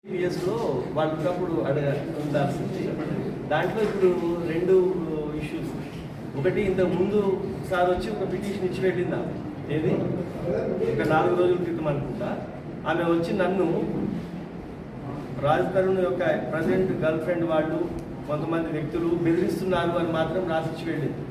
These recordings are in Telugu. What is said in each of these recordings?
పిఎస్లో వాళ్ళు ఉన్నప్పుడు ఉండాల్సింది. దాంట్లో ఇప్పుడు రెండు ఇష్యూస్. ఒకటి ఇంతకు ముందు సార్ వచ్చి ఒక పిటిషన్ ఇచ్చి వెళ్ళిందా, ఏది ఒక 4 రోజుల క్రితం అనుకుంటా. ఆమె వచ్చి నన్ను రాజ్ తరుణ్ యొక్క ప్రజెంట్ గర్ల్ ఫ్రెండ్ వాళ్ళు కొంతమంది వ్యక్తులు బెదిరిస్తున్నారు అని మాత్రం రాసిచ్చి వెళ్ళింది.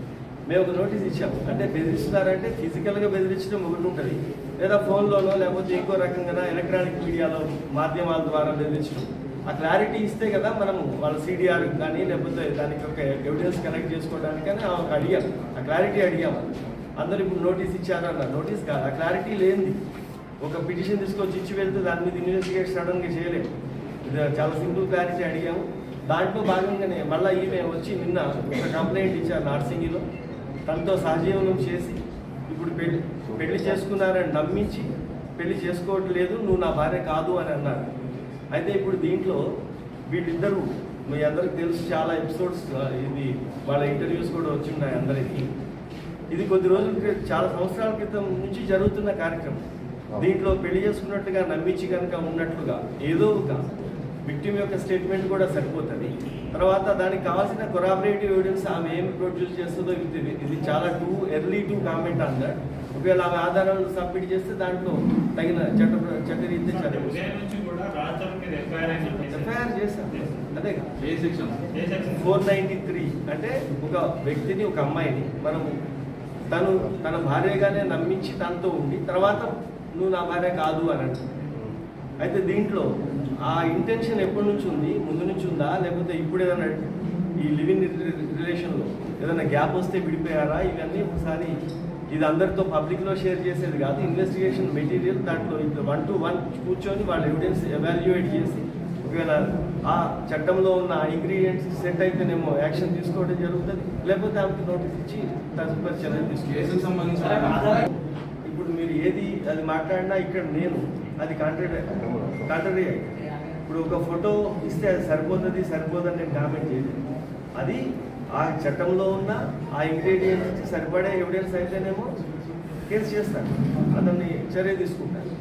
మేము ఒక నోటీస్ ఇచ్చాము. అంటే బెదిరిస్తున్నారంటే ఫిజికల్గా బెదిరించడం ఒకటి ఉంటుంది, లేదా ఫోన్లోనో లేకపోతే ఇంకో రకంగా ఎలక్ట్రానిక్ మీడియాలో మాధ్యమాల ద్వారా బెదిరించడం. ఆ క్లారిటీ ఇస్తే కదా మనము వాళ్ళ సిడిఆర్ కానీ లేకపోతే దానికి ఒక ఎవిడెన్స్ కలెక్ట్ చేసుకోవడానికి కానీ అడిగాం. ఆ క్లారిటీ అడిగాము. అందరూ ఇప్పుడు నోటీస్ ఇచ్చారన్న నోటీస్ కాదు, ఆ క్లారిటీ లేనిది ఒక పిటిషన్ తీసుకొచ్చి ఇచ్చి వెళ్తే దాని మీద ఇన్వెస్టిగేట్ సడన్గా చేయలేము. ఇది చాలా సింపుల్ క్లారిటీ అడిగాము. దాంట్లో భాగంగానే మళ్ళీ ఈమె వచ్చి నిన్న ఒక కంప్లైంట్ ఇచ్చారు నార్సింగిలో. తనతో సహజీవనం చేసి ఇప్పుడు పెళ్లి చేసుకున్నారని నమ్మించి పెళ్లి చేసుకోవట్లేదు, నువ్వు నా భార్య కాదు అని అన్నారు. అయితే ఇప్పుడు దీంట్లో వీళ్ళిద్దరూ మీ అందరికి తెలుసు, చాలా ఎపిసోడ్స్ ఇది వాళ్ళ ఇంటర్వ్యూస్ కూడా వచ్చి ఉన్నాయి అందరికీ. ఇది కొద్ది రోజుల క్రితం, చాలా సంవత్సరాల క్రితం నుంచి జరుగుతున్న కార్యక్రమం. దీంట్లో పెళ్లి చేసుకున్నట్టుగా నమ్మించి కనుక ఉన్నట్లుగా ఏదో ఒక విక్టిమ్ యొక్క స్టేట్మెంట్ కూడా సరిపోతుంది. తర్వాత దానికి కావాల్సిన కొరాబరేటివ్ ఎవిడెన్స్ ఆమె ఏమి ప్రొడ్యూస్ చేస్తుందో ఇది చాలా early to comment on that. ఒకవేళ ఆమె ఆధారాలు సబ్మిట్ చేస్తే దాంట్లో తగిన చట్టరీత్యా ఎఫ్ఐఆర్ చేశారు. అదే 493 అంటే ఒక వ్యక్తిని, ఒక అమ్మాయిని మనము తన భార్యగానే నమ్మించి తనతో ఉండి తర్వాత నువ్వు నా భార్య కాదు అని అంటారు. అయితే దీంట్లో ఆ ఇంటెన్షన్ ఎప్పటి నుంచి ఉంది, ముందు నుంచి ఉందా, లేకపోతే ఇప్పుడు ఏదైనా ఈ లివింగ్ రిలేషన్లో ఏదైనా గ్యాప్ వస్తే విడిపోయారా, ఇవన్నీ ఒకసారి ఇది అందరితో పబ్లిక్లో షేర్ చేసేది కాదు. ఇన్వెస్టిగేషన్ మెటీరియల్ దాంట్లో 1 to 1 కూర్చొని వాళ్ళ ఎవిడెన్స్ ఎవాల్యుయేట్ చేసి ఒకవేళ ఆ చట్టంలో ఉన్న ఇంగ్రీడియంట్స్ సెట్ అయితేనేమో యాక్షన్ తీసుకోవడం జరుగుతుంది, లేకపోతే ఆమెకి నోటీస్ ఇచ్చి తదుపరి చర్యలు తీసుకుంటారు. ఇప్పుడు మీరు ఏది అది మాట్లాడినా ఇక్కడ నేను అది కాంట్రడీ అయ్యి ఇప్పుడు ఒక ఫోటో ఇస్తే అది సరిపోదని నేను కామెంట్ చేయలేదు. అది ఆ చట్టంలో ఉన్న ఆ ఇంగ్రీడియంట్స్ సరిపడే ఎవిడెన్స్ అయితేనేమో కేసు చేస్తాను, అతన్ని చర్య తీసుకుంటాను.